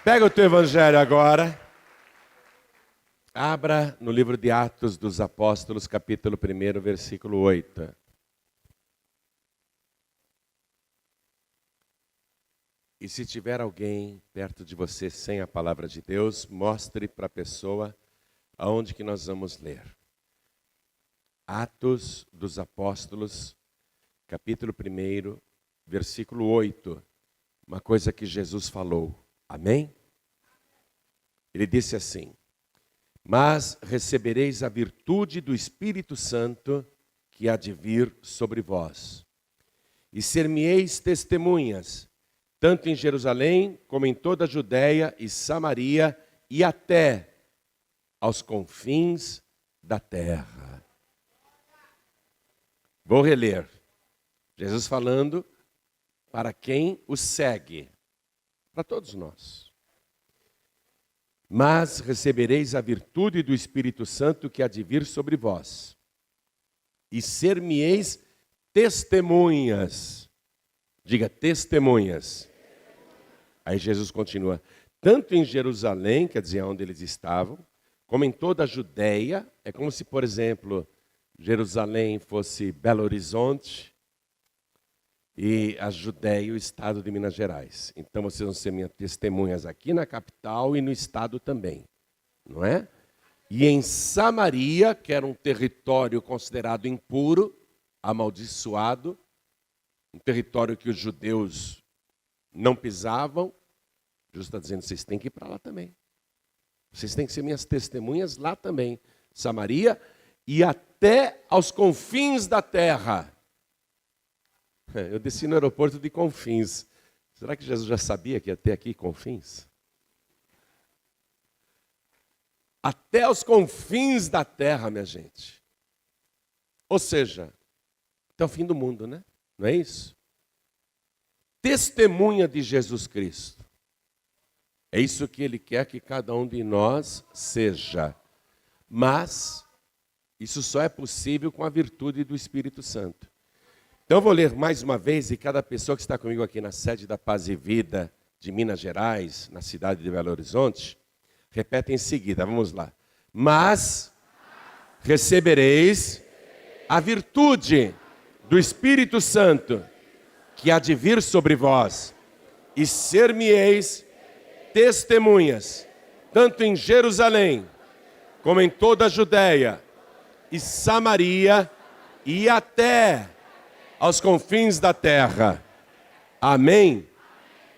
Pega o teu evangelho agora. Abra no livro de Atos dos Apóstolos, capítulo 1, versículo 8. E se tiver alguém perto de você sem a palavra de Deus, mostre para a pessoa aonde que nós vamos ler. Atos dos Apóstolos, capítulo 1, versículo 8. Uma coisa que Jesus falou. Amém? Ele disse assim: mas recebereis a virtude do Espírito Santo que há de vir sobre vós. E ser-me-eis testemunhas, tanto em Jerusalém, como em toda a Judéia e Samaria, e até aos confins da terra. Vou reler. Jesus falando para quem o segue, para todos nós. Mas recebereis a virtude do Espírito Santo que há de vir sobre vós, e ser-me-eis testemunhas. Diga, testemunhas. Aí Jesus continua, tanto em Jerusalém, quer dizer, onde eles estavam, como em toda a Judéia. É como se, por exemplo, Jerusalém fosse Belo Horizonte e a Judéia, o estado de Minas Gerais. Então vocês vão ser minhas testemunhas aqui na capital e no estado também, não é? E em Samaria, que era um território considerado impuro, amaldiçoado, um território que os judeus não pisavam. Jesus está dizendo, vocês têm que ir para lá também. Vocês têm que ser minhas testemunhas lá também. Samaria e até aos confins da terra. Eu desci no aeroporto de Confins. Será que Jesus já sabia que ia ter aqui Confins? Até os confins da terra, minha gente. Ou seja, até o fim do mundo, né? Não é isso? Testemunha de Jesus Cristo. É isso que Ele quer que cada um de nós seja. Mas isso só é possível com a virtude do Espírito Santo. Então eu vou ler mais uma vez, e cada pessoa que está comigo aqui na sede da Paz e Vida de Minas Gerais, na cidade de Belo Horizonte, repete em seguida, vamos lá. Mas recebereis a virtude do Espírito Santo que há de vir sobre vós, e ser-me-eis testemunhas, tanto em Jerusalém, como em toda a Judéia e Samaria, e até aos confins da terra. Amém?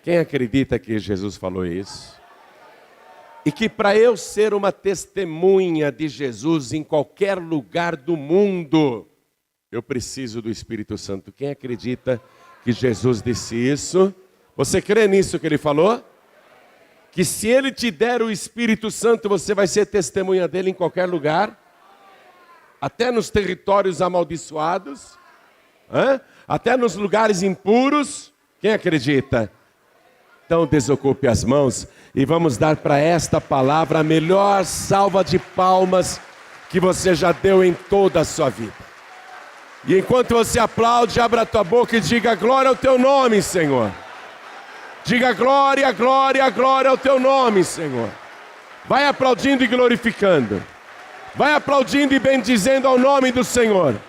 Quem acredita que Jesus falou isso? E que para eu ser uma testemunha de Jesus em qualquer lugar do mundo, eu preciso do Espírito Santo. Quem acredita que Jesus disse isso? Você crê nisso que Ele falou? Que se Ele te der o Espírito Santo, você vai ser testemunha dEle em qualquer lugar? Até nos territórios amaldiçoados? Até nos lugares impuros. Quem acredita? Então desocupe as mãos e vamos dar para esta palavra a melhor salva de palmas que você já deu em toda a sua vida. E enquanto você aplaude, abra a tua boca e diga glória ao teu nome, Senhor. Diga glória, glória, glória ao teu nome, Senhor. Vai aplaudindo e glorificando. Vai aplaudindo e bendizendo ao nome do Senhor.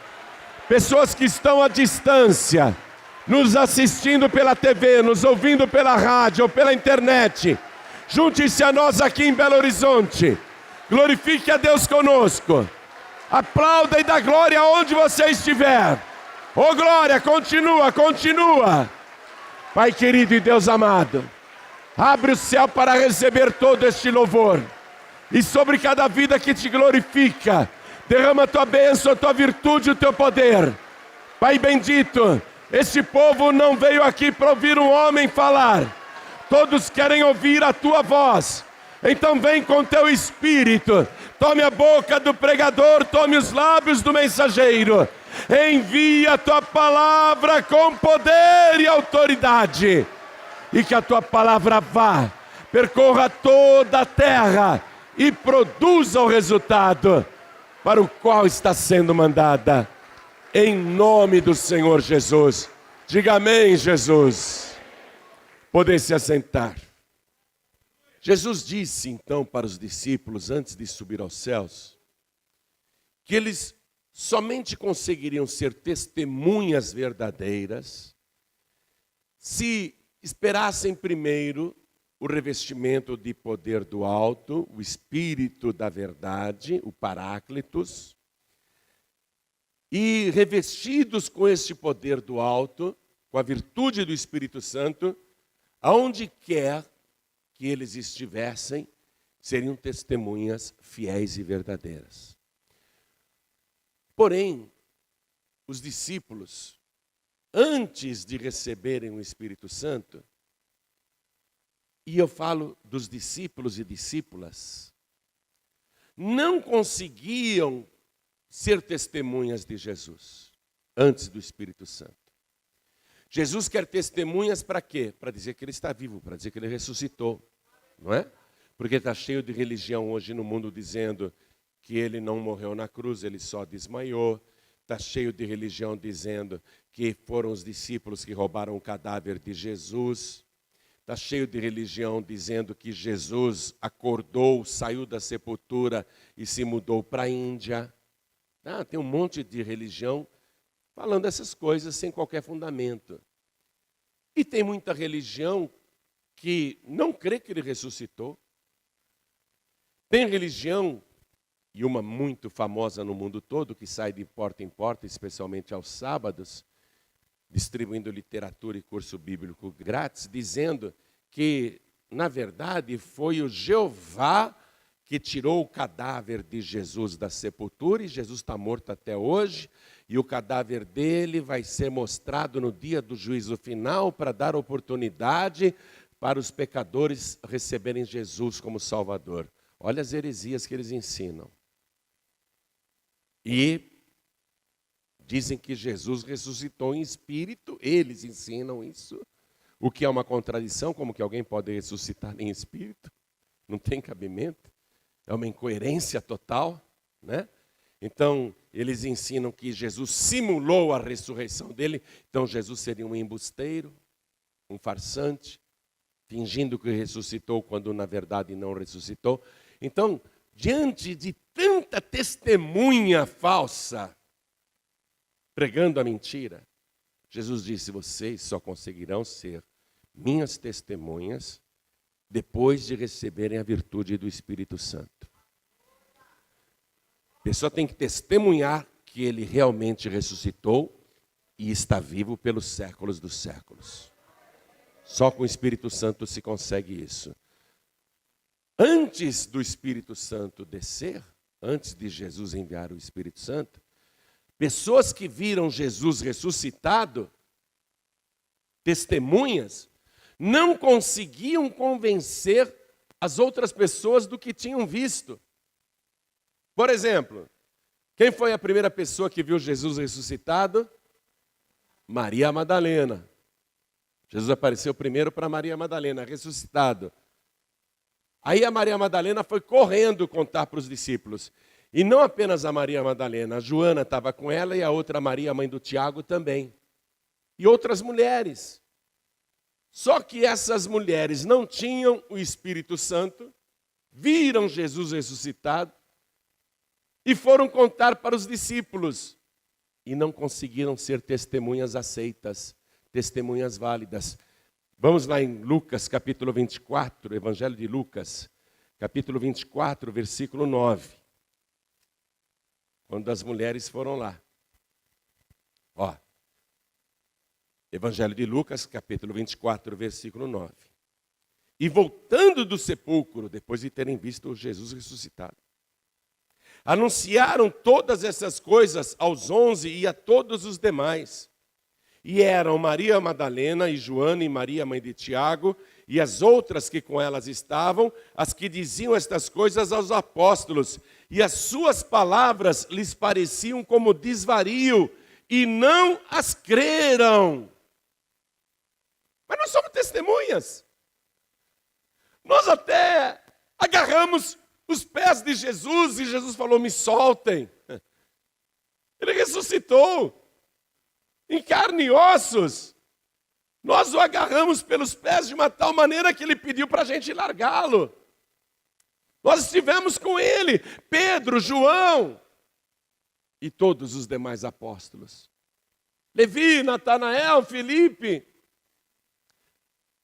Pessoas que estão à distância, nos assistindo pela TV, nos ouvindo pela rádio ou pela internet, junte-se a nós aqui em Belo Horizonte. Glorifique a Deus conosco. Aplauda e dá glória onde você estiver. Oh glória, continua, continua. Pai querido e Deus amado, abre o céu para receber todo este louvor. E sobre cada vida que te glorifica, derrama a tua bênção, a tua virtude, o teu poder. Pai bendito, este povo não veio aqui para ouvir um homem falar. Todos querem ouvir a tua voz. Então vem com teu Espírito. Tome a boca do pregador, tome os lábios do mensageiro. Envia a tua palavra com poder e autoridade. E que a tua palavra vá, percorra toda a terra e produza o resultado para o qual está sendo mandada, em nome do Senhor Jesus. Diga amém, Jesus. Podem se assentar. Jesus disse então para os discípulos, antes de subir aos céus, que eles somente conseguiriam ser testemunhas verdadeiras se esperassem primeiro o revestimento de poder do alto, o Espírito da verdade, o Paráclitos, e revestidos com este poder do alto, com a virtude do Espírito Santo, aonde quer que eles estivessem, seriam testemunhas fiéis e verdadeiras. Porém, os discípulos, antes de receberem o Espírito Santo, e eu falo dos discípulos e discípulas, não conseguiam ser testemunhas de Jesus antes do Espírito Santo. Jesus quer testemunhas para quê? Para dizer que ele está vivo, para dizer que ele ressuscitou, não é? Porque está cheio de religião hoje no mundo dizendo que ele não morreu na cruz, ele só desmaiou. Está cheio de religião dizendo que foram os discípulos que roubaram o cadáver de Jesus. Está cheio de religião dizendo que Jesus acordou, saiu da sepultura e se mudou para a Índia. Tem um monte de religião falando essas coisas sem qualquer fundamento. E tem muita religião que não crê que ele ressuscitou. Tem religião, e uma muito famosa no mundo todo, que sai de porta em porta, especialmente aos sábados, distribuindo literatura e curso bíblico grátis, dizendo que, na verdade, foi o Jeová que tirou o cadáver de Jesus da sepultura, e Jesus está morto até hoje, e o cadáver dele vai ser mostrado no dia do juízo final para dar oportunidade para os pecadores receberem Jesus como Salvador. Olha as heresias que eles ensinam. E dizem que Jesus ressuscitou em espírito, eles ensinam isso, o que é uma contradição, como que alguém pode ressuscitar em espírito? Não tem cabimento. É uma incoerência total, né? Então, eles ensinam que Jesus simulou a ressurreição dele. Então, Jesus seria um embusteiro, um farsante, fingindo que ressuscitou quando, na verdade, não ressuscitou. Então, diante de tanta testemunha falsa, pregando a mentira, Jesus disse, vocês só conseguirão ser minhas testemunhas depois de receberem a virtude do Espírito Santo. A pessoa tem que testemunhar que ele realmente ressuscitou e está vivo pelos séculos dos séculos. Só com o Espírito Santo se consegue isso. Antes do Espírito Santo descer, antes de Jesus enviar o Espírito Santo, pessoas que viram Jesus ressuscitado, testemunhas, não conseguiam convencer as outras pessoas do que tinham visto. Por exemplo, quem foi a primeira pessoa que viu Jesus ressuscitado? Maria Madalena. Jesus apareceu primeiro para Maria Madalena, ressuscitado. Aí a Maria Madalena foi correndo contar para os discípulos. E não apenas a Maria Madalena, a Joana estava com ela e a outra Maria, mãe do Tiago, também. E outras mulheres. Só que essas mulheres não tinham o Espírito Santo, viram Jesus ressuscitado e foram contar para os discípulos. E não conseguiram ser testemunhas aceitas, testemunhas válidas. Vamos lá em Lucas, capítulo 24, Evangelho de Lucas, capítulo 24, versículo 9. Quando as mulheres foram lá. Ó, Evangelho de Lucas, capítulo 24, versículo 9. E voltando do sepulcro, depois de terem visto Jesus ressuscitado, anunciaram todas essas coisas aos 11 e a todos os demais. E eram Maria Madalena e Joana e Maria, mãe de Tiago, e as outras que com elas estavam, as que diziam estas coisas aos apóstolos. E as suas palavras lhes pareciam como desvario, e não as creram. Mas nós somos testemunhas. Nós até agarramos os pés de Jesus e Jesus falou, me soltem. Ele ressuscitou em carne e ossos. Nós o agarramos pelos pés de uma tal maneira que ele pediu para a gente largá-lo. Nós estivemos com ele, Pedro, João e todos os demais apóstolos. Levi, Natanael, Felipe.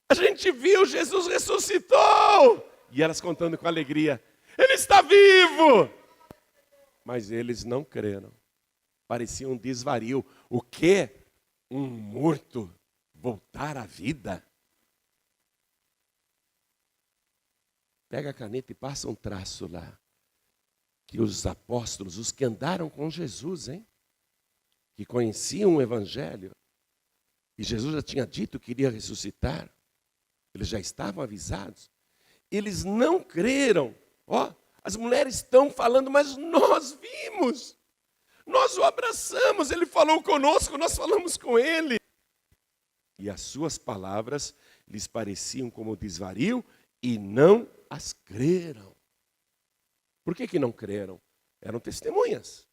A gente viu, Jesus ressuscitou. E elas contando com alegria, ele está vivo. Mas eles não creram. Parecia um desvario. O quê? Um morto voltar à vida? Pega a caneta e passa um traço lá. Que os apóstolos, os que andaram com Jesus, que conheciam o Evangelho, e Jesus já tinha dito que iria ressuscitar, eles já estavam avisados, eles não creram. As mulheres estão falando, mas nós vimos, nós o abraçamos, ele falou conosco, nós falamos com ele. E as suas palavras lhes pareciam como desvario e não as creram. Por que não creram? Eram testemunhas.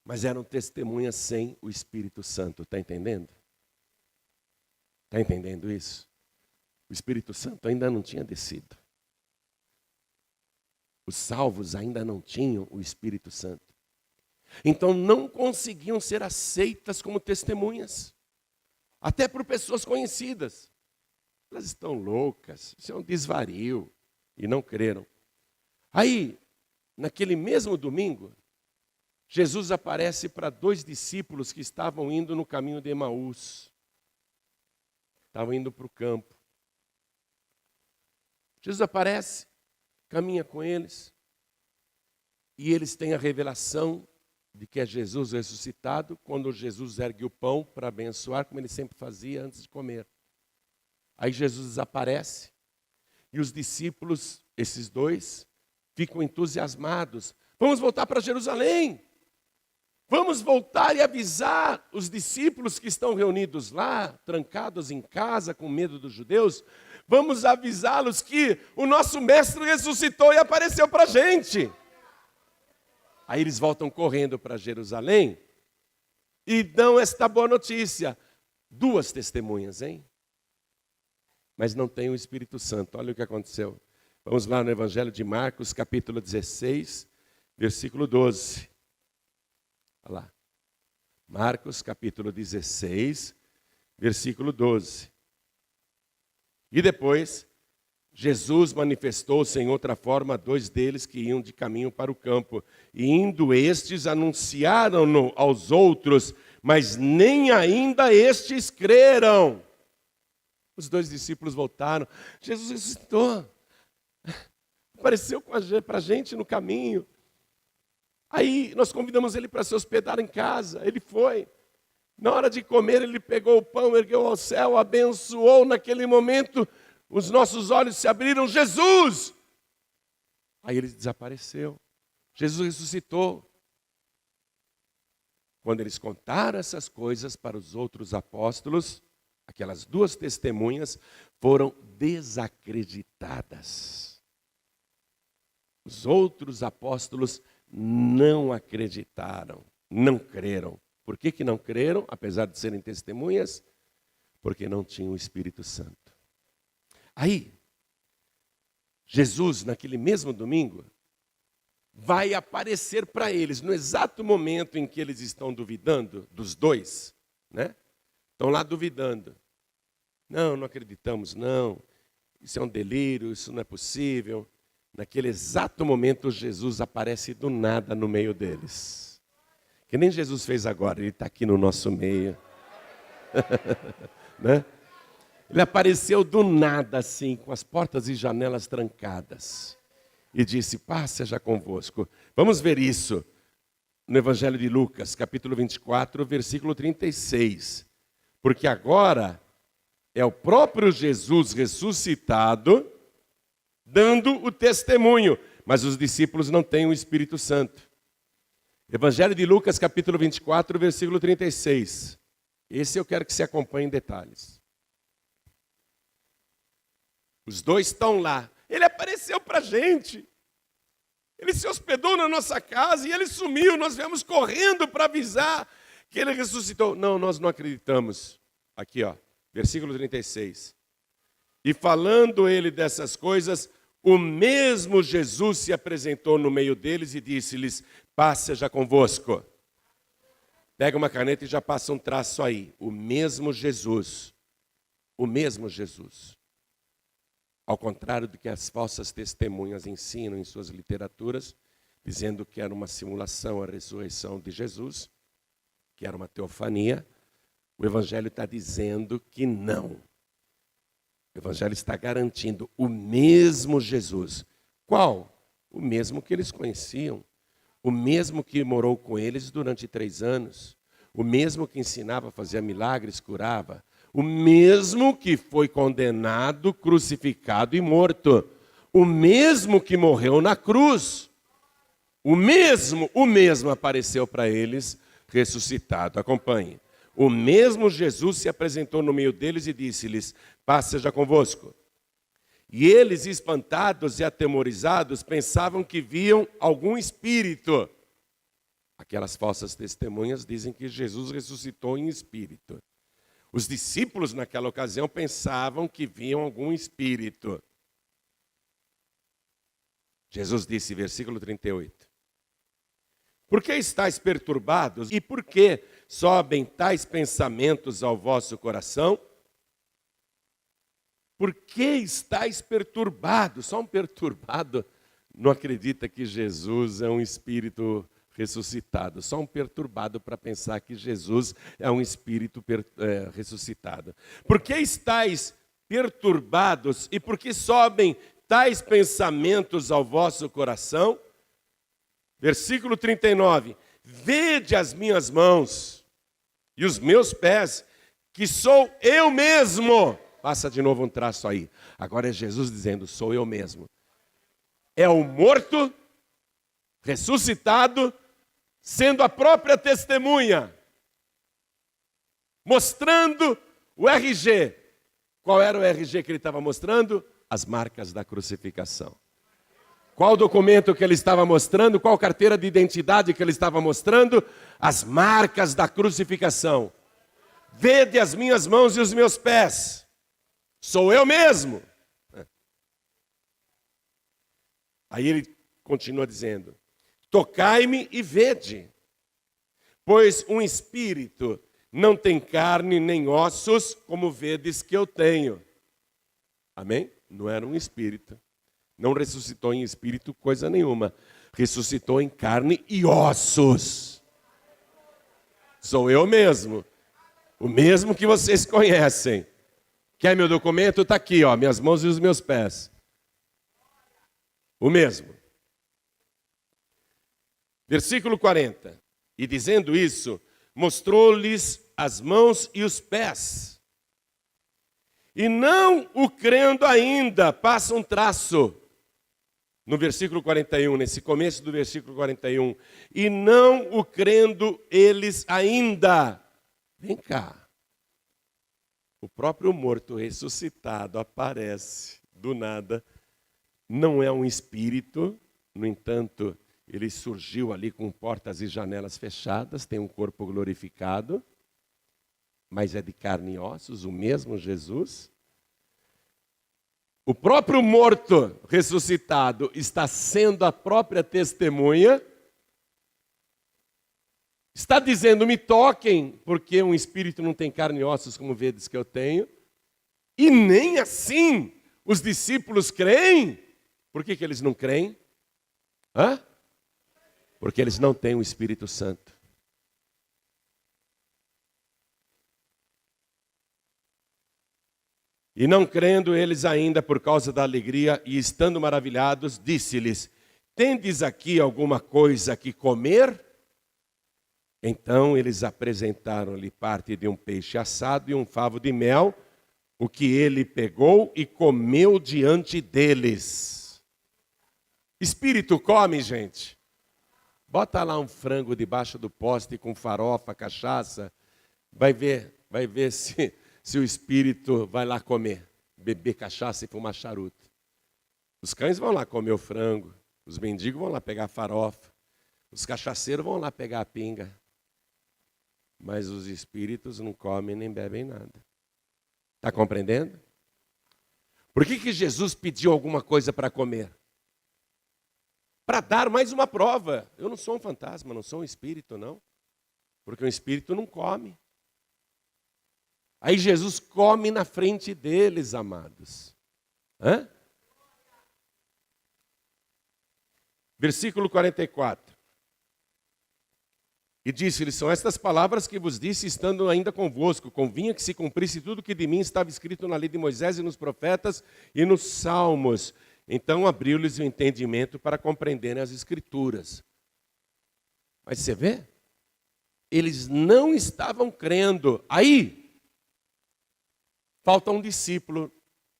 Mas eram testemunhas sem o Espírito Santo. Está entendendo? Está entendendo isso? O Espírito Santo ainda não tinha descido. Os salvos ainda não tinham o Espírito Santo. Então não conseguiam ser aceitas como testemunhas. Até por pessoas conhecidas. Elas estão loucas, isso é um desvario. E não creram. Aí, naquele mesmo domingo, Jesus aparece para 2 discípulos que estavam indo no caminho de Emaús. Estavam indo para o campo. Jesus aparece, caminha com eles, e eles têm a revelação de que é Jesus ressuscitado, quando Jesus ergue o pão para abençoar, como ele sempre fazia antes de comer. Aí Jesus desaparece, e os discípulos, esses 2, ficam entusiasmados. Vamos voltar para Jerusalém. Vamos voltar e avisar os discípulos que estão reunidos lá, trancados em casa, com medo dos judeus. Vamos avisá-los que o nosso mestre ressuscitou e apareceu para a gente. Aí eles voltam correndo para Jerusalém e dão esta boa notícia. 2 testemunhas, Mas não tem o Espírito Santo. Olha o que aconteceu. Vamos lá no Evangelho de Marcos, capítulo 16, versículo 12. Olha lá. Marcos, capítulo 16, versículo 12. E depois, Jesus manifestou-se em outra forma a 2 deles que iam de caminho para o campo. E indo estes, anunciaram-no aos outros, mas nem ainda estes creram. Os 2 discípulos voltaram. Jesus ressuscitou. Apareceu para a gente no caminho. Aí nós convidamos ele para se hospedar em casa. Ele foi. Na hora de comer, ele pegou o pão, ergueu ao céu, abençoou. Naquele momento, os nossos olhos se abriram. Jesus! Aí ele desapareceu. Jesus ressuscitou. Quando eles contaram essas coisas para os outros apóstolos, aquelas 2 testemunhas foram desacreditadas. Os outros apóstolos não acreditaram, não creram. Por que não creram, apesar de serem testemunhas? Porque não tinham o Espírito Santo. Aí, Jesus, naquele mesmo domingo, vai aparecer para eles, no exato momento em que eles estão duvidando, dos 2, Estão lá duvidando. Não acreditamos, não. Isso é um delírio, isso não é possível. Naquele exato momento, Jesus aparece do nada no meio deles. Que nem Jesus fez agora, ele está aqui no nosso meio. Ele apareceu do nada, assim, com as portas e janelas trancadas. E disse, paz seja convosco. Vamos ver isso no Evangelho de Lucas, capítulo 24, versículo 36. Porque agora é o próprio Jesus ressuscitado dando o testemunho, mas os discípulos não têm o Espírito Santo. Evangelho de Lucas, capítulo 24, versículo 36. Esse eu quero que você acompanhe em detalhes. Os 2 estão lá. Ele apareceu para a gente. Ele se hospedou na nossa casa e ele sumiu. Nós viemos correndo para avisar que ele ressuscitou. Não, nós não acreditamos. Aqui, Versículo 36. E falando ele dessas coisas, o mesmo Jesus se apresentou no meio deles e disse-lhes: paz seja convosco. Pega uma caneta e já passa um traço aí. O mesmo Jesus. O mesmo Jesus. Ao contrário do que as falsas testemunhas ensinam em suas literaturas, dizendo que era uma simulação a ressurreição de Jesus, que era uma teofania, o Evangelho está dizendo que não. O Evangelho está garantindo o mesmo Jesus. Qual? O mesmo que eles conheciam. O mesmo que morou com eles durante 3 anos. O mesmo que ensinava, fazia milagres, curava. O mesmo que foi condenado, crucificado e morto. O mesmo que morreu na cruz. O mesmo apareceu para eles ressuscitado. Acompanhe. O mesmo Jesus se apresentou no meio deles e disse-lhes: paz seja convosco. E eles, espantados e atemorizados, pensavam que viam algum espírito. Aquelas falsas testemunhas dizem que Jesus ressuscitou em espírito. Os discípulos naquela ocasião pensavam que viam algum espírito. Jesus disse, versículo 38. Por que estáis perturbados e por que sobem tais pensamentos ao vosso coração? Por que estáis perturbados? Só um perturbado não acredita que Jesus é um espírito ressuscitado. Só um perturbado para pensar que Jesus é um espírito ressuscitado. Por que estáis perturbados e por que sobem tais pensamentos ao vosso coração? Versículo 39. Vede as minhas mãos e os meus pés, que sou eu mesmo. Passa de novo um traço aí. Agora é Jesus dizendo, sou eu mesmo. É o morto, ressuscitado, sendo a própria testemunha. Mostrando o RG. Qual era o RG que ele estava mostrando? As marcas da crucificação. Qual documento que ele estava mostrando? Qual carteira de identidade que ele estava mostrando? As marcas da crucificação. Vede as minhas mãos e os meus pés. Sou eu mesmo. Aí ele continua dizendo, tocai-me e vede, pois um espírito não tem carne nem ossos, como vedes que eu tenho. Amém? Não era um espírito. Não ressuscitou em espírito coisa nenhuma. Ressuscitou em carne e ossos. Sou eu mesmo. O mesmo que vocês conhecem. Quer meu documento? Está aqui, ó, minhas mãos e os meus pés. O mesmo. Versículo 40. E dizendo isso, mostrou-lhes as mãos e os pés. E não o crendo ainda, passa um traço. No versículo 41, nesse começo do versículo 41. E não o crendo eles ainda. Vem cá. O próprio morto ressuscitado aparece do nada. Não é um espírito, no entanto, ele surgiu ali com portas e janelas fechadas, tem um corpo glorificado, mas é de carne e ossos, o mesmo Jesus. O próprio morto ressuscitado está sendo a própria testemunha. Está dizendo, me toquem, porque um espírito não tem carne e ossos, como vedes que eu tenho. E nem assim os discípulos creem. Por que eles não creem? Porque eles não têm o Espírito Santo. E não crendo eles ainda por causa da alegria e estando maravilhados, disse-lhes, tendes aqui alguma coisa que comer? Então eles apresentaram-lhe parte de um peixe assado e um favo de mel, o que ele pegou e comeu diante deles. Espírito come, gente. Bota lá um frango debaixo do poste com farofa, cachaça, vai ver se o espírito vai lá comer, beber cachaça e fumar charuto. Os cães vão lá comer o frango, os mendigos vão lá pegar a farofa, os cachaceiros vão lá pegar a pinga. Mas os espíritos não comem nem bebem nada. Está compreendendo? Por que Jesus pediu alguma coisa para comer? Para dar mais uma prova. Eu não sou um fantasma, não sou um espírito, não. Porque um espírito não come. Aí Jesus come na frente deles, amados. Hã? Versículo 44. E disse-lhes, são estas palavras que vos disse, estando ainda convosco. Convinha que se cumprisse tudo que de mim estava escrito na lei de Moisés e nos profetas e nos salmos. Então abriu-lhes o entendimento para compreenderem as escrituras. Mas você vê? Eles não estavam crendo. Aí, falta um discípulo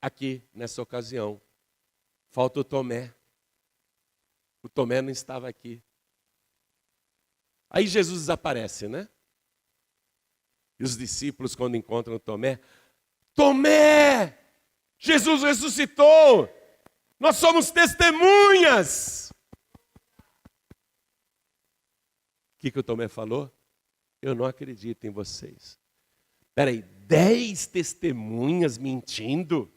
aqui, nessa ocasião. Falta o Tomé. O Tomé não estava aqui. Aí Jesus desaparece, né? E os discípulos, quando encontram o Tomé, Tomé! Jesus ressuscitou! Nós somos testemunhas! O que o Tomé falou? Eu não acredito em vocês. Espera aí, 10 testemunhas mentindo?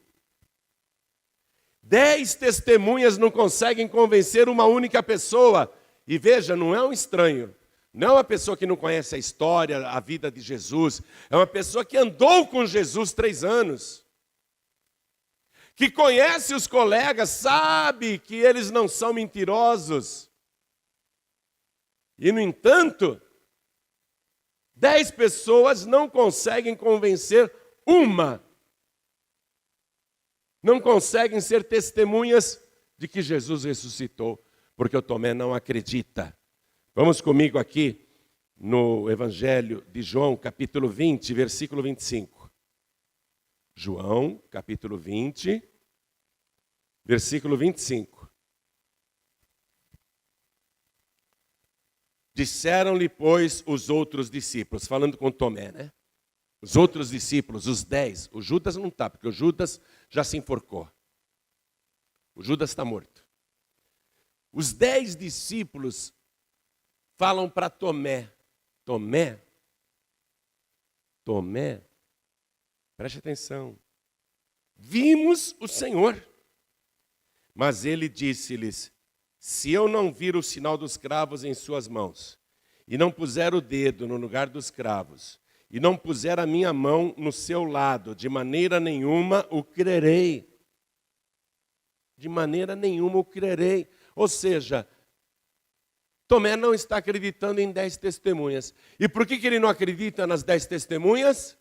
10 testemunhas não conseguem convencer uma única pessoa. E veja, não é um estranho. Não é uma pessoa que não conhece a história, a vida de Jesus. É uma pessoa que andou com Jesus 3 anos. Que conhece os colegas, sabe que eles não são mentirosos. E, no entanto, 10 pessoas não conseguem convencer uma. Não conseguem ser testemunhas de que Jesus ressuscitou, porque o Tomé não acredita. Vamos comigo aqui no Evangelho de João, capítulo 20, versículo 25. João, capítulo 20, versículo 25. Disseram-lhe, pois, os outros discípulos, falando com Tomé, né? Os outros discípulos, os 10, o Judas não está, porque o Judas já se enforcou. O Judas está morto. Os 10 discípulos falam para Tomé, Tomé, preste atenção, vimos o Senhor. Mas ele disse-lhes, se eu não vir o sinal dos cravos em suas mãos, e não puser o dedo no lugar dos cravos, e não puser a minha mão no seu lado, de maneira nenhuma o crerei. De maneira nenhuma o crerei. Ou seja, Tomé não está acreditando em 10 testemunhas. E por que ele não acredita nas 10 testemunhas?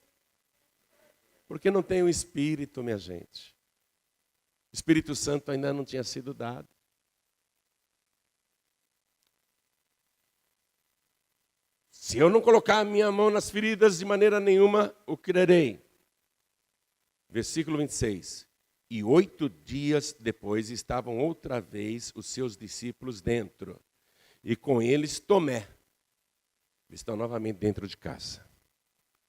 Porque não tem o Espírito, minha gente. O Espírito Santo ainda não tinha sido dado. Se eu não colocar a minha mão nas feridas, de maneira nenhuma o crerei. Versículo 26. E 8 dias depois estavam outra vez os seus discípulos dentro. E com eles Tomé. Eles estão novamente dentro de casa.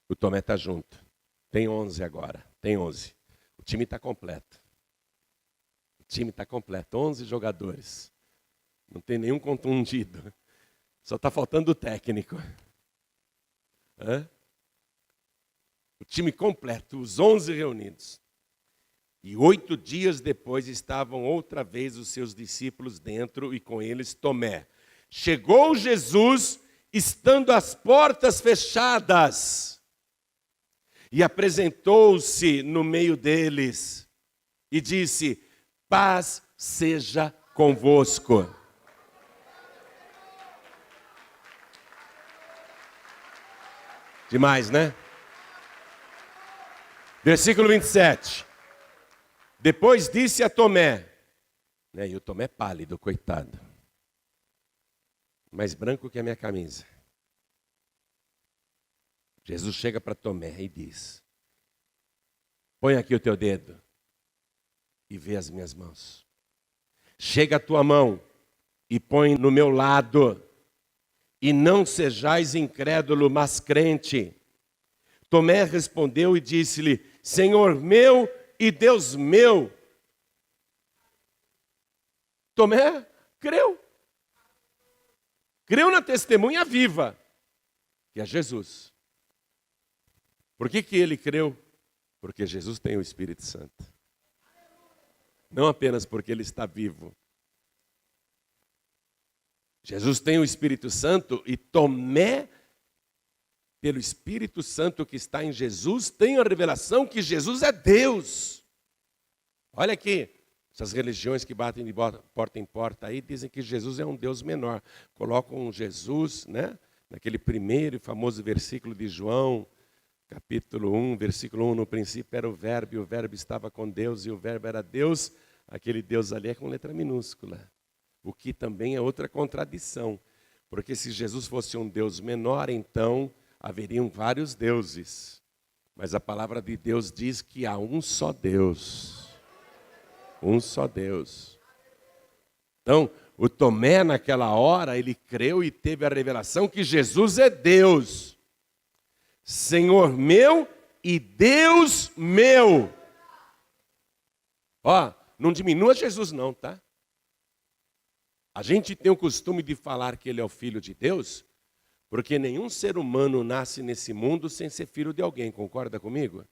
O Tomé está junto. Tem 11 agora. Tem 11. O time está completo. O time está completo. 11 jogadores. Não tem nenhum contundido. Só está faltando o técnico. Hã? O time completo. Os 11 reunidos. E 8 dias depois estavam outra vez os seus discípulos dentro e com eles Tomé. Chegou Jesus, estando as portas fechadas, e apresentou-se no meio deles, e disse, paz seja convosco. Demais, né? Versículo 27. Depois disse a Tomé, né, e o Tomé pálido, coitado, mais branco que a minha camisa. Jesus chega para Tomé e diz, põe aqui o teu dedo e vê as minhas mãos. Chega a tua mão e põe no meu lado, e não sejais incrédulo, mas crente. Tomé respondeu e disse-lhe, Senhor meu e Deus meu. Tomé creu. Creu na testemunha viva, que é Jesus. Por que ele creu? Porque Jesus tem o Espírito Santo. Não apenas porque ele está vivo. Jesus tem o Espírito Santo e Tomé, pelo Espírito Santo que está em Jesus, tem a revelação que Jesus é Deus. Olha aqui, essas religiões que batem de porta em porta aí, dizem que Jesus é um Deus menor. Colocam Jesus, né, naquele primeiro e famoso versículo de João, capítulo 1, versículo 1, no princípio era o Verbo, e o Verbo estava com Deus, e o Verbo era Deus. Aquele Deus ali é com letra minúscula, o que também é outra contradição, porque se Jesus fosse um Deus menor, então haveriam vários deuses, mas a palavra de Deus diz que há um só Deus, um só Deus. Então, o Tomé naquela hora, ele creu e teve a revelação que Jesus é Deus, Senhor meu e Deus meu. Ó, não diminua Jesus não, tá? A gente tem o costume de falar que ele é o Filho de Deus, porque nenhum ser humano nasce nesse mundo sem ser filho de alguém, concorda comigo?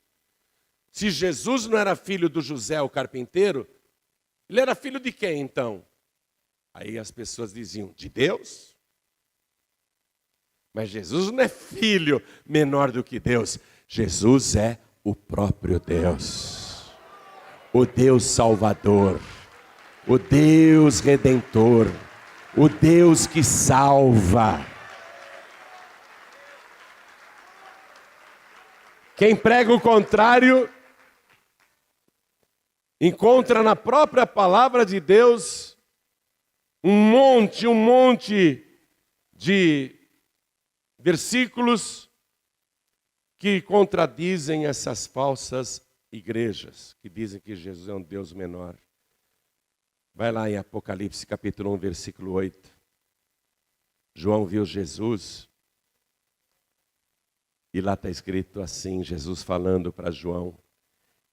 Se Jesus não era filho do José, o carpinteiro, ele era filho de quem então? Aí as pessoas diziam, de Deus? Mas Jesus não é filho menor do que Deus. Jesus é o próprio Deus. O Deus Salvador. O Deus Redentor. O Deus que salva. Quem prega o contrário, encontra na própria palavra de Deus um monte de versículos que contradizem essas falsas igrejas, que dizem que Jesus é um Deus menor. Vai lá em Apocalipse capítulo 1, versículo 8. João viu Jesus e lá está escrito assim, Jesus falando para João: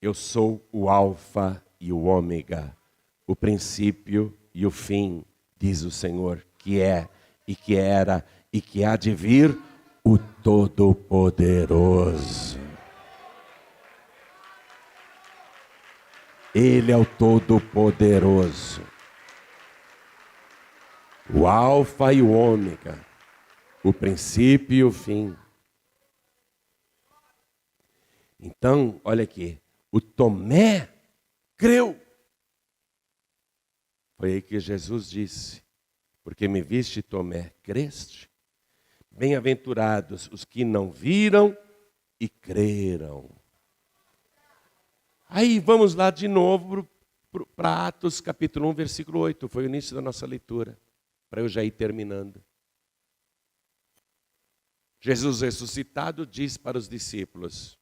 eu sou o alfa e o ômega, o princípio e o fim, diz o Senhor, que é e que era e que há de vir, o Todo-Poderoso. Ele é o Todo-Poderoso. O alfa e o ômega, o princípio e o fim. Então, olha aqui, o Tomé creu. Foi aí que Jesus disse, porque me viste, Tomé, creste? Bem-aventurados os que não viram e creram. Aí vamos lá de novo para Atos capítulo 1, versículo 8. Foi o início da nossa leitura, para eu já ir terminando. Jesus ressuscitado diz para os discípulos: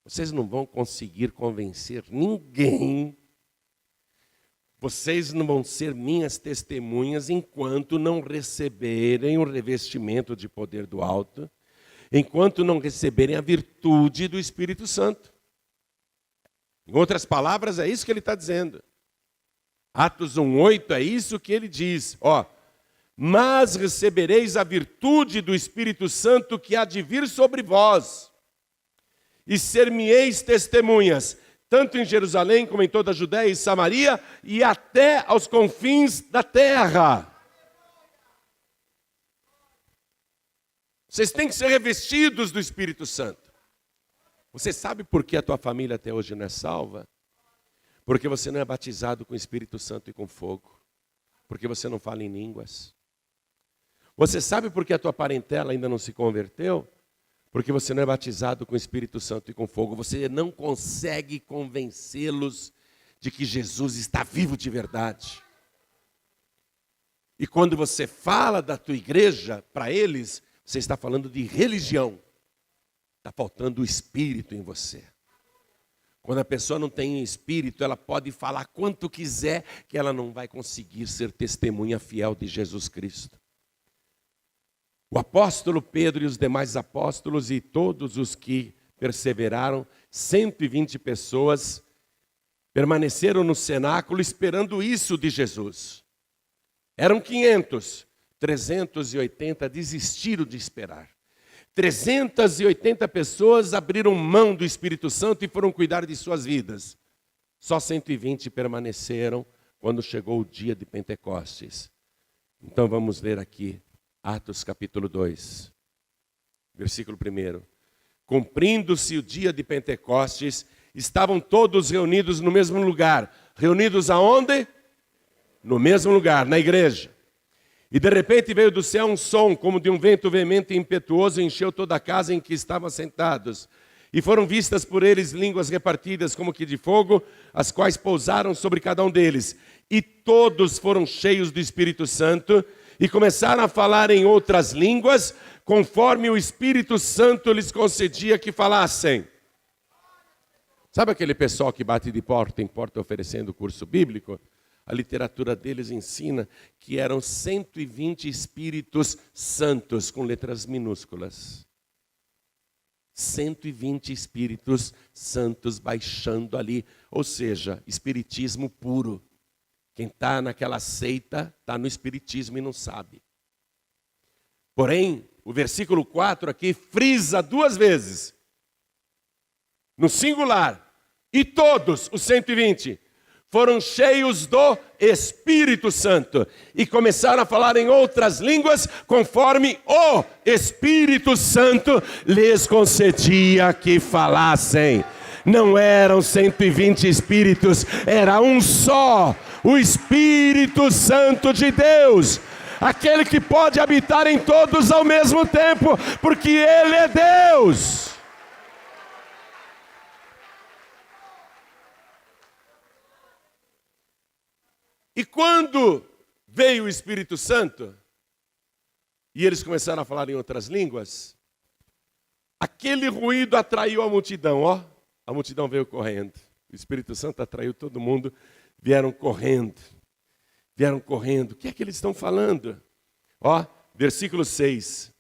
vocês não vão conseguir convencer ninguém, vocês não vão ser minhas testemunhas enquanto não receberem o revestimento de poder do alto, enquanto não receberem a virtude do Espírito Santo. Em outras palavras, é isso que ele está dizendo. Atos 1:8 é isso que ele diz. Ó, mas recebereis a virtude do Espírito Santo que há de vir sobre vós, e ser-me-eis testemunhas, tanto em Jerusalém como em toda a Judéia e Samaria, e até aos confins da terra. Vocês têm que ser revestidos do Espírito Santo. Você sabe por que a tua família até hoje não é salva? Porque você não é batizado com o Espírito Santo e com fogo. Porque você não fala em línguas. Você sabe por que a tua parentela ainda não se converteu? Porque você não é batizado com o Espírito Santo e com fogo. Você não consegue convencê-los de que Jesus está vivo de verdade. E quando você fala da tua igreja para eles, você está falando de religião. Está faltando o Espírito em você. Quando a pessoa não tem Espírito, ela pode falar quanto quiser, que ela não vai conseguir ser testemunha fiel de Jesus Cristo. O apóstolo Pedro e os demais apóstolos e todos os que perseveraram, 120 pessoas, permaneceram no cenáculo esperando isso de Jesus. Eram 500, 380 desistiram de esperar. 380 pessoas abriram mão do Espírito Santo e foram cuidar de suas vidas. Só 120 permaneceram quando chegou o dia de Pentecostes. Então vamos ler aqui, Atos capítulo 2, versículo 1. Cumprindo-se o dia de Pentecostes, estavam todos reunidos no mesmo lugar. Reunidos aonde? No mesmo lugar, na igreja. E de repente veio do céu um som, como de um vento veemente e impetuoso, e encheu toda a casa em que estavam sentados. E foram vistas por eles línguas repartidas como que de fogo, as quais pousaram sobre cada um deles. E todos foram cheios do Espírito Santo, e começaram a falar em outras línguas, conforme o Espírito Santo lhes concedia que falassem. Sabe aquele pessoal que bate de porta em porta oferecendo curso bíblico? A literatura deles ensina que eram 120 Espíritos Santos, com letras minúsculas. 120 Espíritos Santos baixando ali, ou seja, espiritismo puro. Quem está naquela seita está no espiritismo e não sabe. Porém, o versículo 4 aqui frisa 2 vezes, no singular, e todos os 120 foram cheios do Espírito Santo e começaram a falar em outras línguas, conforme o Espírito Santo lhes concedia que falassem. Não eram 120 espíritos, era um só, o Espírito Santo de Deus, aquele que pode habitar em todos ao mesmo tempo, porque Ele é Deus. E quando veio o Espírito Santo, e eles começaram a falar em outras línguas, aquele ruído atraiu a multidão, ó. A multidão veio correndo. O Espírito Santo atraiu todo mundo, vieram correndo. Vieram correndo. O que é que eles estão falando? Ó, versículo 6.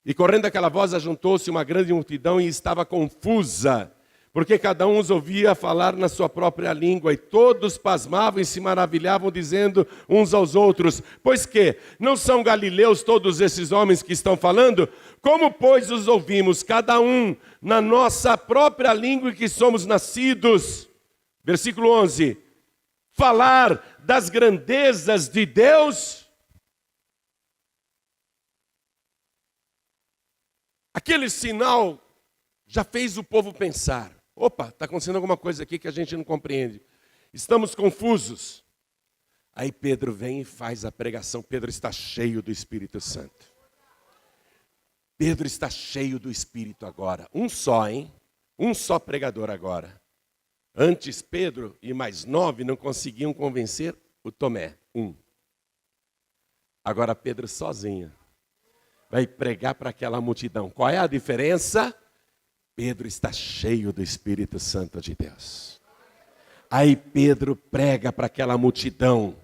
E correndo aquela voz, ajuntou-se uma grande multidão e estava confusa, porque cada um os ouvia falar na sua própria língua, e todos pasmavam e se maravilhavam, dizendo uns aos outros: pois que, não são galileus todos esses homens que estão falando? Como, pois, os ouvimos, cada um na nossa própria língua em que somos nascidos? Versículo 11. Falar das grandezas de Deus. Aquele sinal já fez o povo pensar. Opa, está acontecendo alguma coisa aqui que a gente não compreende. Estamos confusos. Aí Pedro vem e faz a pregação. Pedro está cheio do Espírito Santo. Pedro está cheio do Espírito agora. Um só, hein? Um só pregador agora. Antes Pedro e mais 9 não conseguiam convencer o Tomé. Agora Pedro sozinho vai pregar para aquela multidão. Qual é a diferença? Pedro está cheio do Espírito Santo de Deus. Aí Pedro prega para aquela multidão,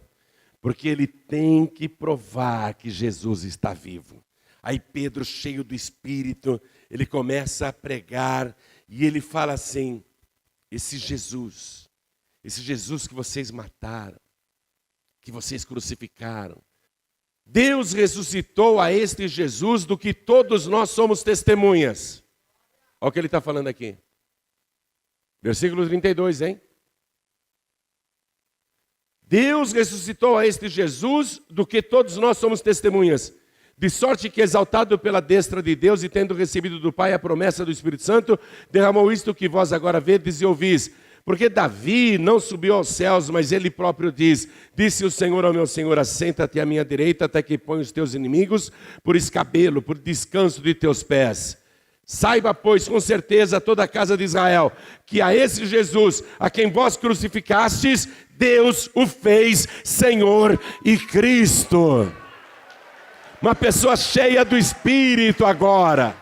porque ele tem que provar que Jesus está vivo. Aí Pedro, cheio do Espírito, ele começa a pregar e ele fala assim: esse Jesus que vocês mataram, que vocês crucificaram, Deus ressuscitou a este Jesus do que todos nós somos testemunhas. Olha o que ele está falando aqui. Versículo 32, hein? Deus ressuscitou a este Jesus do que todos nós somos testemunhas. De sorte que, exaltado pela destra de Deus e tendo recebido do Pai a promessa do Espírito Santo, derramou isto que vós agora vedes e ouvis. Porque Davi não subiu aos céus, mas ele próprio diz: disse o Senhor ao meu Senhor, assenta-te à minha direita, até que ponha os teus inimigos por escabelo, por descanso de teus pés. Saiba, pois, com certeza toda a casa de Israel, que a esse Jesus, a quem vós crucificastes, Deus o fez Senhor e Cristo. Uma pessoa cheia do Espírito agora,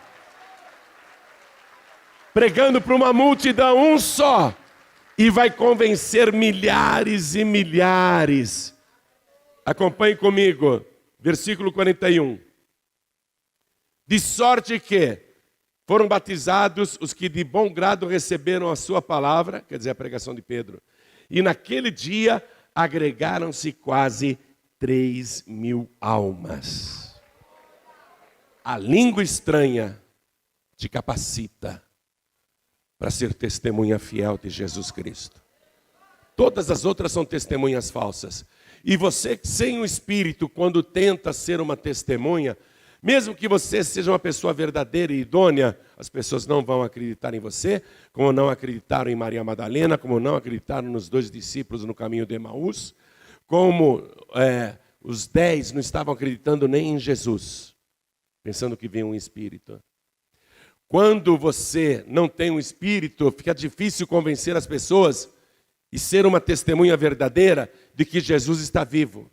pregando para uma multidão, um só, e vai convencer milhares e milhares. Acompanhe comigo, versículo 41. De sorte que foram batizados os que de bom grado receberam a sua palavra, quer dizer, a pregação de Pedro. E naquele dia agregaram-se quase 3.000 almas. A língua estranha te capacita para ser testemunha fiel de Jesus Cristo. Todas as outras são testemunhas falsas. E você, sem o Espírito, quando tenta ser uma testemunha, mesmo que você seja uma pessoa verdadeira e idônea, as pessoas não vão acreditar em você, como não acreditaram em Maria Madalena, como não acreditaram nos 2 discípulos no caminho de Emaús, como os 10 não estavam acreditando nem em Jesus, pensando que vinha um Espírito. Quando você não tem um Espírito, fica difícil convencer as pessoas e ser uma testemunha verdadeira de que Jesus está vivo.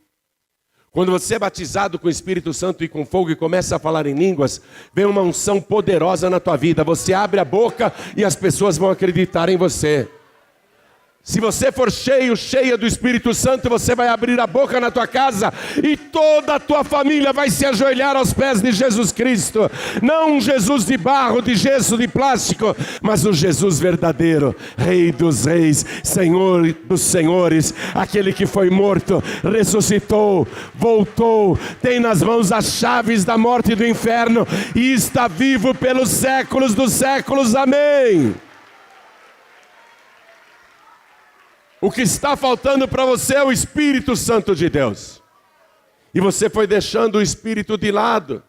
Quando você é batizado com o Espírito Santo e com fogo e começa a falar em línguas, vem uma unção poderosa na tua vida. Você abre a boca e as pessoas vão acreditar em você. Se você for cheia do Espírito Santo, você vai abrir a boca na tua casa e toda a tua família vai se ajoelhar aos pés de Jesus Cristo. Não um Jesus de barro, de gesso, de plástico, mas um Jesus verdadeiro, Rei dos reis, Senhor dos senhores, aquele que foi morto, ressuscitou, voltou, tem nas mãos as chaves da morte e do inferno e está vivo pelos séculos dos séculos. Amém. O que está faltando para você é o Espírito Santo de Deus. E você foi deixando o Espírito de lado.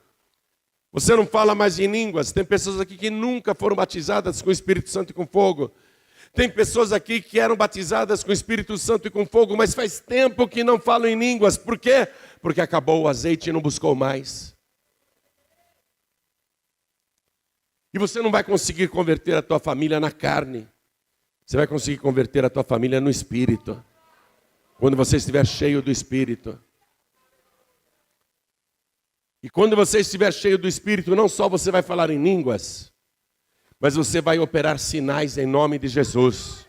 Você não fala mais em línguas. Tem pessoas aqui que nunca foram batizadas com o Espírito Santo e com fogo. Tem pessoas aqui que eram batizadas com o Espírito Santo e com fogo, mas faz tempo que não falam em línguas. Por quê? Porque acabou o azeite e não buscou mais. E você não vai conseguir converter a tua família na carne. Você vai conseguir converter a tua família no Espírito. Quando você estiver cheio do Espírito. E quando você estiver cheio do Espírito, não só você vai falar em línguas, mas você vai operar sinais em nome de Jesus.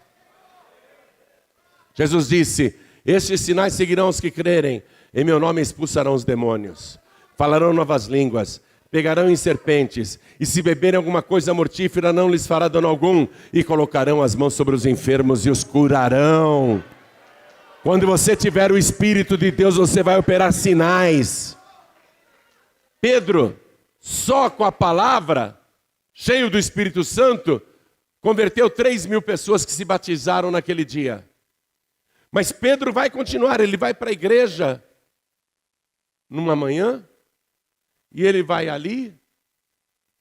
Jesus disse: estes sinais seguirão os que crerem. Em meu nome expulsarão os demônios. Falarão novas línguas. Pegarão em serpentes, e se beberem alguma coisa mortífera, não lhes fará dano algum, e colocarão as mãos sobre os enfermos e os curarão. Quando você tiver o Espírito de Deus, você vai operar sinais. Pedro, só com a palavra, cheio do Espírito Santo, converteu 3.000 pessoas que se batizaram naquele dia. Mas Pedro vai continuar, ele vai para a igreja numa manhã, e ele vai ali,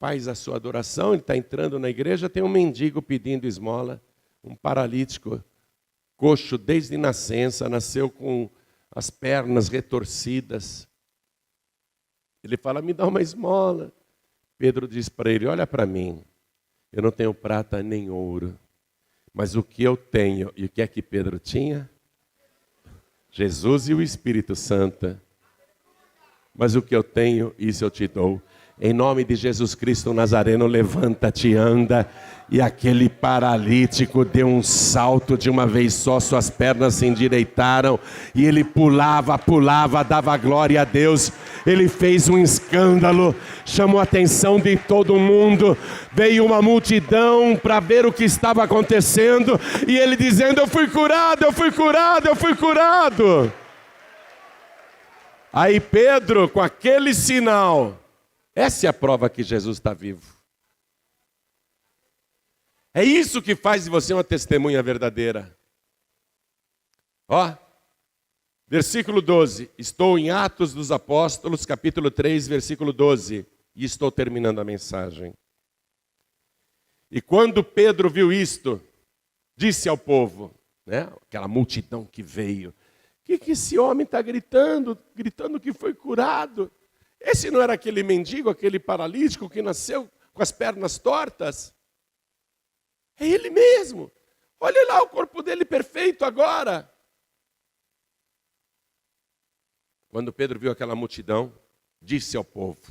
faz a sua adoração, ele está entrando na igreja, tem um mendigo pedindo esmola, um paralítico, coxo desde nascença, nasceu com as pernas retorcidas. Ele fala: me dá uma esmola. Pedro diz para ele: olha para mim, eu não tenho prata nem ouro, mas o que eu tenho, e o que é que Pedro tinha? Jesus e o Espírito Santo. Mas o que eu tenho, isso eu te dou. Em nome de Jesus Cristo Nazareno, levanta-te e anda. E aquele paralítico deu um salto de uma vez só, suas pernas se endireitaram. E ele pulava, dava glória a Deus. Ele fez um escândalo, chamou a atenção de todo mundo. Veio uma multidão para ver o que estava acontecendo. E ele dizendo: eu fui curado, eu fui curado, eu fui curado. Aí Pedro, com aquele sinal, essa é a prova que Jesus está vivo. É isso que faz de você uma testemunha verdadeira. Ó, versículo 12, estou em Atos dos Apóstolos, capítulo 3, versículo 12, e estou terminando a mensagem. E quando Pedro viu isto, disse ao povo, né, aquela multidão que veio: o que esse homem está gritando? Gritando que foi curado. Esse não era aquele mendigo, aquele paralítico que nasceu com as pernas tortas? É ele mesmo. Olha lá o corpo dele perfeito agora. Quando Pedro viu aquela multidão, disse ao povo: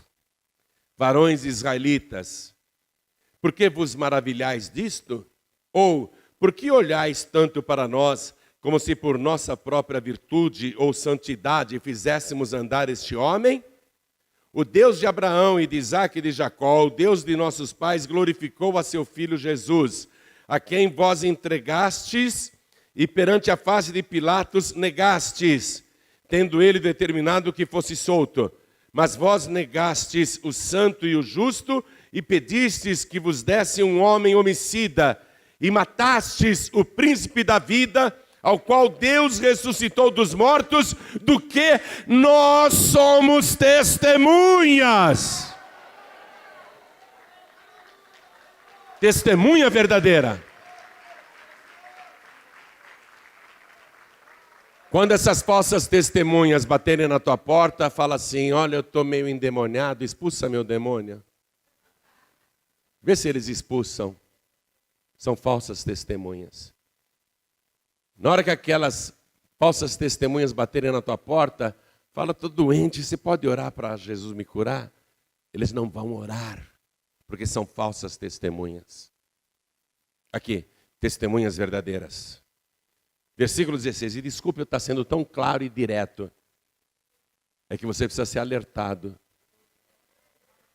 varões israelitas, por que vos maravilhais disto? Ou por que olhais tanto para nós, como se por nossa própria virtude ou santidade fizéssemos andar este homem? O Deus de Abraão e de Isaque e de Jacó, o Deus de nossos pais, glorificou a seu filho Jesus, a quem vós entregastes e perante a face de Pilatos negastes, tendo ele determinado que fosse solto. Mas vós negastes o santo e o justo, e pedistes que vos desse um homem homicida, e matastes o príncipe da vida, ao qual Deus ressuscitou dos mortos, do que nós somos testemunhas. Testemunha verdadeira. Quando essas falsas testemunhas baterem na tua porta, fala assim: olha, eu estou meio endemoniado, expulsa meu demônio. Vê se eles expulsam. São falsas testemunhas. Na hora que aquelas falsas testemunhas baterem na tua porta, fala: estou doente, você pode orar para Jesus me curar? Eles não vão orar, porque são falsas testemunhas. Aqui, testemunhas verdadeiras. Versículo 16, e desculpe eu estar sendo tão claro e direto, é que você precisa ser alertado.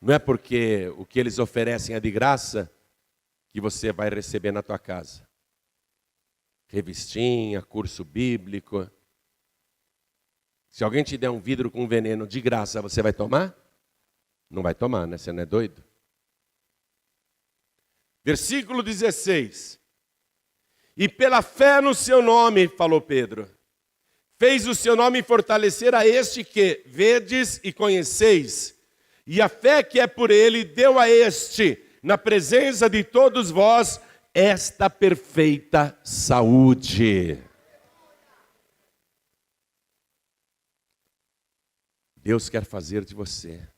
Não é porque o que eles oferecem é de graça que você vai receber na tua casa. Revistinha, curso bíblico. Se alguém te der um vidro com veneno de graça, você vai tomar? Não vai tomar, né? Você não é doido? Versículo 16. E pela fé no seu nome, falou Pedro, fez o seu nome fortalecer a este que vedes e conheceis. E a fé que é por ele deu a este, na presença de todos vós, esta perfeita saúde. Deus quer fazer de você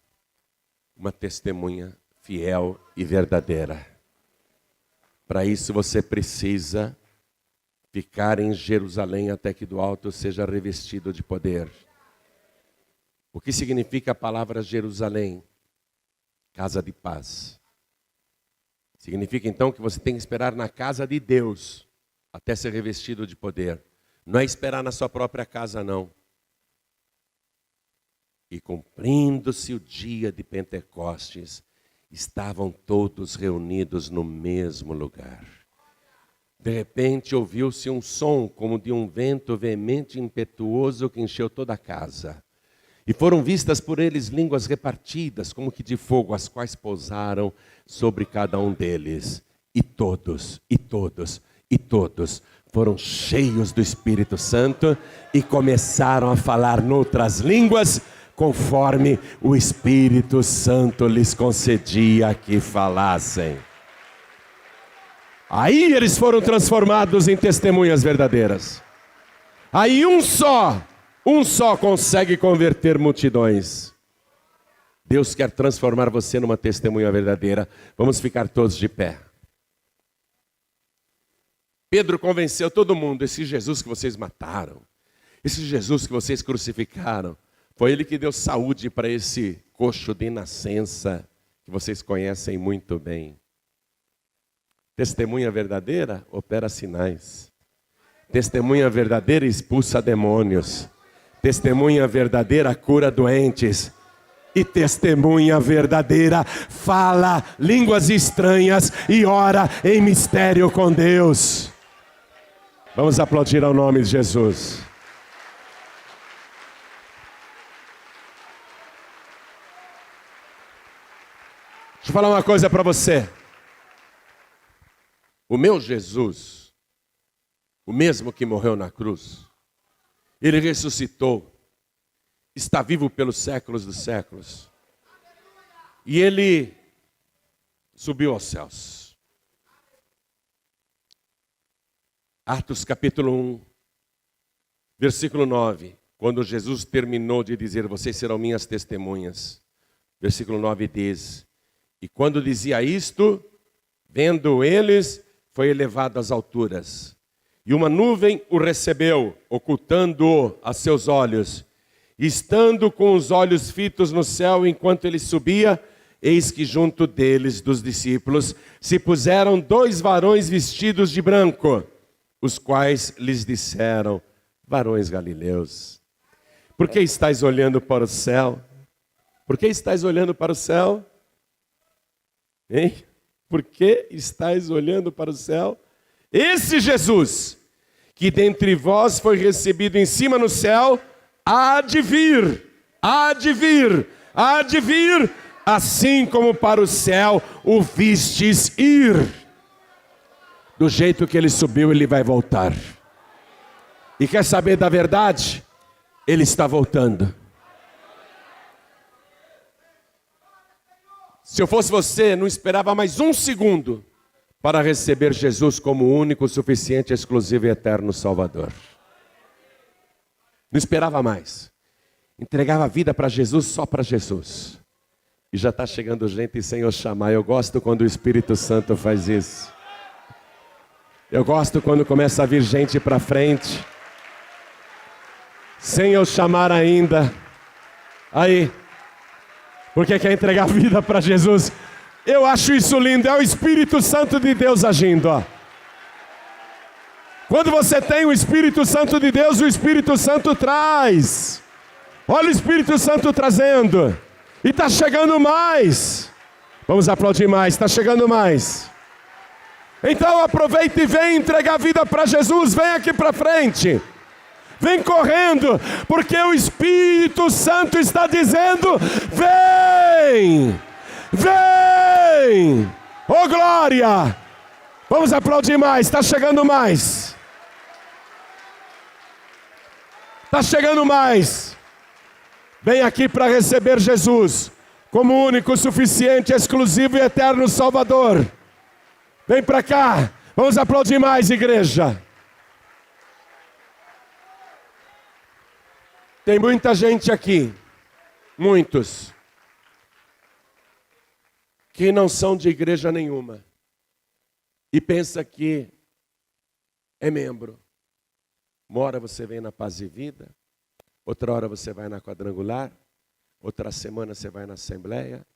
uma testemunha fiel e verdadeira. Para isso você precisa ficar em Jerusalém até que do alto seja revestido de poder. O que significa a palavra Jerusalém? Casa de paz. Significa então que você tem que esperar na casa de Deus até ser revestido de poder. Não é esperar na sua própria casa, não. E cumprindo-se o dia de Pentecostes, estavam todos reunidos no mesmo lugar. De repente ouviu-se um som como de um vento veemente e impetuoso que encheu toda a casa. E foram vistas por eles línguas repartidas, como que de fogo, as quais pousaram sobre cada um deles. E todos foram cheios do Espírito Santo e começaram a falar noutras línguas, conforme o Espírito Santo lhes concedia que falassem. Aí eles foram transformados em testemunhas verdadeiras. Aí um só consegue converter multidões. Deus quer transformar você numa testemunha verdadeira. Vamos ficar todos de pé. Pedro convenceu todo mundo: esse Jesus que vocês mataram, esse Jesus que vocês crucificaram, foi ele que deu saúde para esse coxo de nascença que vocês conhecem muito bem. Testemunha verdadeira opera sinais. Testemunha verdadeira expulsa demônios. Testemunha verdadeira cura doentes. E testemunha verdadeira fala línguas estranhas e ora em mistério com Deus. Vamos aplaudir ao nome de Jesus. Deixa eu falar uma coisa para você. O meu Jesus, o mesmo que morreu na cruz, ele ressuscitou, está vivo pelos séculos dos séculos. E ele subiu aos céus. Atos capítulo 1, versículo 9. Quando Jesus terminou de dizer: vocês serão minhas testemunhas. Versículo 9 diz: e quando dizia isto, vendo eles, foi elevado às alturas. E uma nuvem o recebeu, ocultando-o a seus olhos. E estando com os olhos fitos no céu, enquanto ele subia, eis que junto deles, dos discípulos, se puseram 2 varões vestidos de branco, os quais lhes disseram: varões galileus, por que estáis olhando para o céu? Por que estáis olhando para o céu? Hein? Por que estáis olhando para o céu? Esse Jesus, que dentre vós foi recebido em cima no céu, há de vir há de vir, assim como para o céu o vistes ir. Do jeito que ele subiu, ele vai voltar. E quer saber da verdade? Ele está voltando. Se eu fosse você, não esperava mais um segundo para receber Jesus como único, suficiente, exclusivo e eterno Salvador. Não esperava mais. Entregava a vida para Jesus, só para Jesus. E já está chegando gente sem eu chamar. Eu gosto quando o Espírito Santo faz isso. Eu gosto quando começa a vir gente para frente, sem eu chamar ainda. Aí, porque quer entregar a vida para Jesus. Eu acho isso lindo, é o Espírito Santo de Deus agindo, ó. Quando você tem o Espírito Santo de Deus, o Espírito Santo traz. Olha o Espírito Santo trazendo. E está chegando mais. Vamos aplaudir mais, está chegando mais. Então aproveita e vem entregar a vida para Jesus. Vem aqui para frente. Vem correndo, porque o Espírito Santo está dizendo: vem, vem, oh glória. Vamos aplaudir mais, está chegando mais. Está chegando mais. Vem aqui para receber Jesus como único, suficiente, exclusivo e eterno Salvador. Vem para cá, vamos aplaudir mais, igreja. Tem muita gente aqui, muitos, que não são de igreja nenhuma e pensa que é membro. Uma hora você vem na Paz e Vida, outra hora você vai na Quadrangular, outra semana você vai na Assembleia,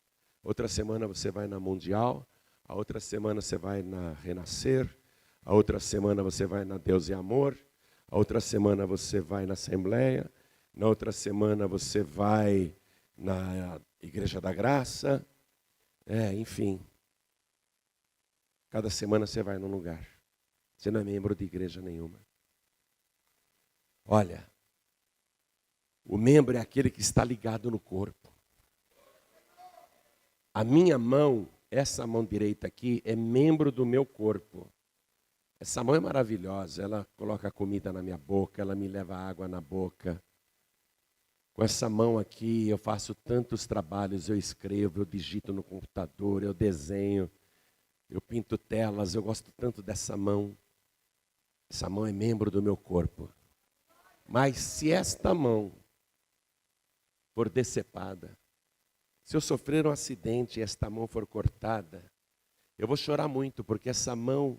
outra semana você vai na Mundial, a outra semana você vai na Renascer, a outra semana você vai na Deus e Amor, a outra semana você vai na Assembleia, na outra semana você vai na Igreja da Graça. Enfim. Cada semana você vai num lugar. Você não é membro de igreja nenhuma. Olha, o membro é aquele que está ligado no corpo. A minha mão, essa mão direita aqui, é membro do meu corpo. Essa mão é maravilhosa. Ela coloca comida na minha boca, ela me leva água na boca. Com essa mão aqui eu faço tantos trabalhos, eu escrevo, eu digito no computador, eu desenho, eu pinto telas, eu gosto tanto dessa mão. Essa mão é membro do meu corpo. Mas se esta mão for decepada, se eu sofrer um acidente e esta mão for cortada, eu vou chorar muito, porque essa mão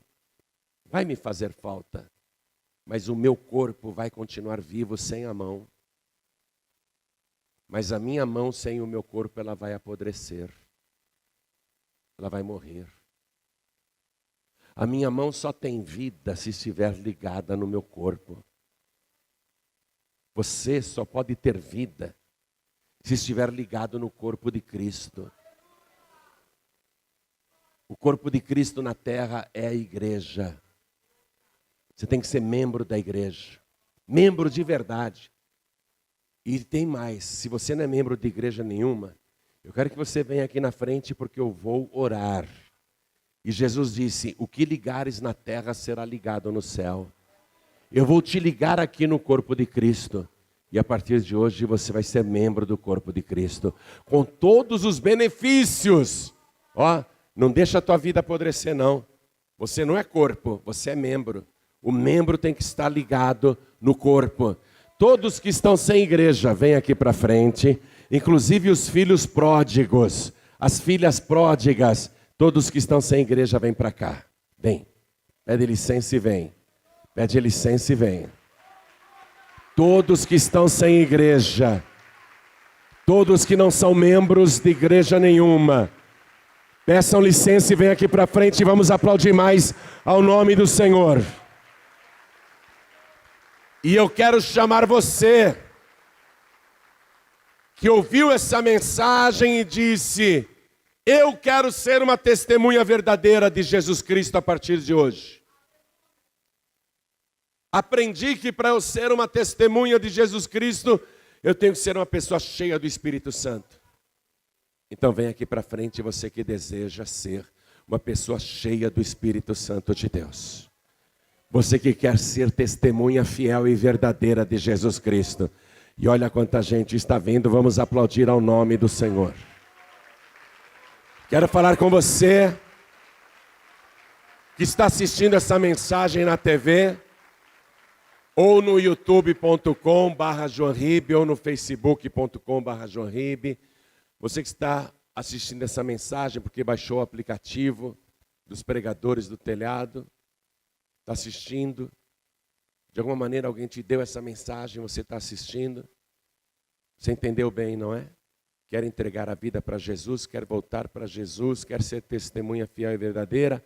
vai me fazer falta, mas o meu corpo vai continuar vivo sem a mão. Mas a minha mão sem o meu corpo, ela vai apodrecer. Ela vai morrer. A minha mão só tem vida se estiver ligada no meu corpo. Você só pode ter vida se estiver ligado no corpo de Cristo. O corpo de Cristo na terra é a igreja. Você tem que ser membro da igreja. Membro de verdade. E tem mais, se você não é membro de igreja nenhuma, eu quero que você venha aqui na frente porque eu vou orar. E Jesus disse: o que ligares na terra será ligado no céu. Eu vou te ligar aqui no corpo de Cristo. E a partir de hoje você vai ser membro do corpo de Cristo. Com todos os benefícios. Ó, não deixa a tua vida apodrecer não. Você não é corpo, você é membro. O membro tem que estar ligado no corpo. Todos que estão sem igreja, vem aqui para frente, inclusive os filhos pródigos, as filhas pródigas, todos que estão sem igreja, vem para cá. Vem, pede licença e vem. Pede licença e vem. Todos que estão sem igreja, todos que não são membros de igreja nenhuma, peçam licença e vem aqui para frente e vamos aplaudir mais ao nome do Senhor. E eu quero chamar você, que ouviu essa mensagem e disse: eu quero ser uma testemunha verdadeira de Jesus Cristo a partir de hoje. Aprendi que para eu ser uma testemunha de Jesus Cristo, eu tenho que ser uma pessoa cheia do Espírito Santo. Então vem aqui para frente você que deseja ser uma pessoa cheia do Espírito Santo de Deus. Você que quer ser testemunha fiel e verdadeira de Jesus Cristo. E olha quanta gente está vindo, vamos aplaudir ao nome do Senhor. Quero falar com você que está assistindo essa mensagem na TV, ou no youtube.com/joanribe, ou no facebook.com/joanribe. Você que está assistindo essa mensagem porque baixou o aplicativo dos pregadores do telhado, está assistindo, de alguma maneira alguém te deu essa mensagem, você está assistindo, você entendeu bem, não é? Quer entregar a vida para Jesus, quer voltar para Jesus, quer ser testemunha fiel e verdadeira.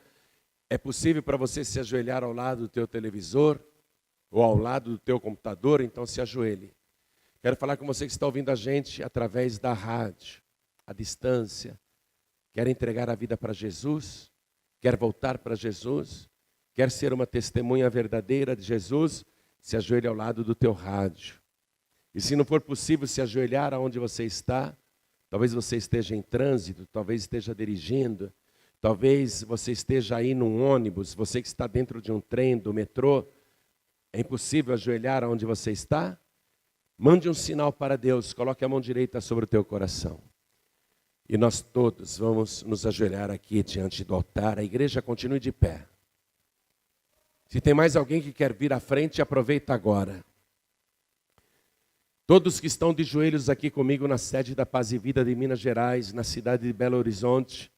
É possível para você se ajoelhar ao lado do teu televisor ou ao lado do teu computador, então se ajoelhe. Quero falar com você que está ouvindo a gente através da rádio, à distância. Quer entregar a vida para Jesus? Quer voltar para Jesus? Quer ser uma testemunha verdadeira de Jesus? Se ajoelhe ao lado do teu rádio. E se não for possível se ajoelhar aonde você está, talvez você esteja em trânsito, talvez esteja dirigindo, talvez você esteja aí num ônibus, você que está dentro de um trem, do metrô, é impossível ajoelhar aonde você está? Mande um sinal para Deus, coloque a mão direita sobre o teu coração. E nós todos vamos nos ajoelhar aqui diante do altar, a igreja continue de pé. Se tem mais alguém que quer vir à frente, aproveita agora. Todos que estão de joelhos aqui comigo na sede da Paz e Vida de Minas Gerais, na cidade de Belo Horizonte,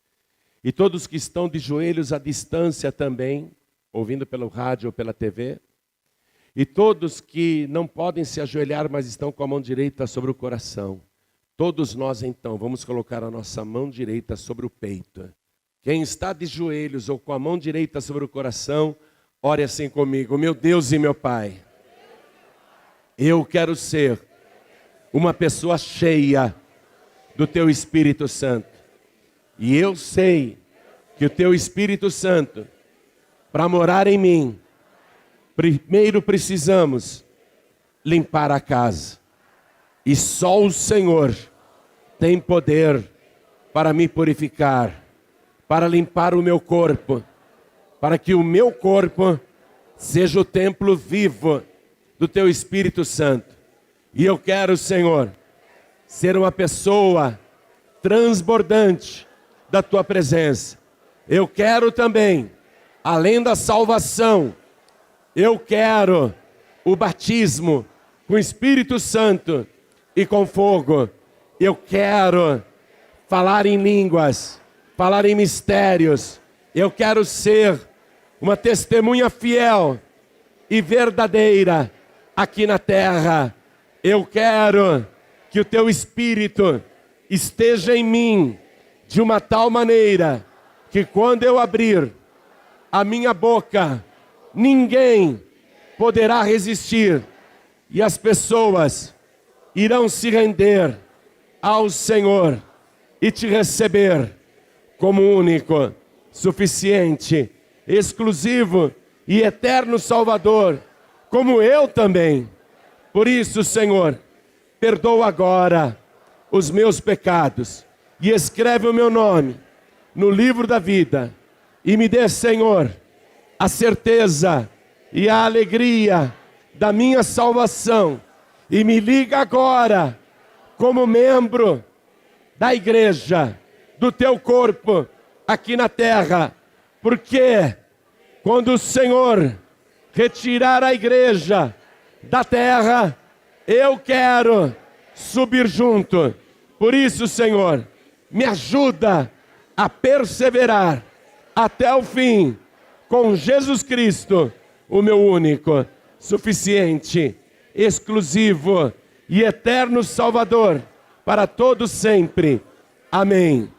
e todos que estão de joelhos à distância também, ouvindo pelo rádio ou pela TV, e todos que não podem se ajoelhar, mas estão com a mão direita sobre o coração, todos nós então vamos colocar a nossa mão direita sobre o peito. Quem está de joelhos ou com a mão direita sobre o coração, ore assim comigo: meu Deus e meu Pai, eu quero ser uma pessoa cheia do Teu Espírito Santo. E eu sei que o Teu Espírito Santo, para morar em mim, primeiro precisamos limpar a casa. E só o Senhor tem poder para me purificar, para limpar o meu corpo, para que o meu corpo seja o templo vivo do Teu Espírito Santo. E eu quero, Senhor, ser uma pessoa transbordante da Tua presença. Eu quero também, além da salvação, eu quero o batismo com o Espírito Santo e com fogo. Eu quero falar em línguas, falar em mistérios. Eu quero ser uma testemunha fiel e verdadeira aqui na terra. Eu quero que o Teu Espírito esteja em mim de uma tal maneira que quando eu abrir a minha boca, ninguém poderá resistir e as pessoas irão se render ao Senhor e Te receber como único, suficiente, exclusivo e eterno Salvador, como eu também. Por isso, Senhor, perdoa agora os meus pecados e escreve o meu nome no livro da vida e me dê, Senhor, a certeza e a alegria da minha salvação e me liga agora como membro da igreja, do Teu corpo aqui na terra, porque quando o Senhor retirar a igreja da terra, eu quero subir junto. Por isso, Senhor, me ajuda a perseverar até o fim com Jesus Cristo, o meu único, suficiente, exclusivo e eterno Salvador para todos sempre. Amém.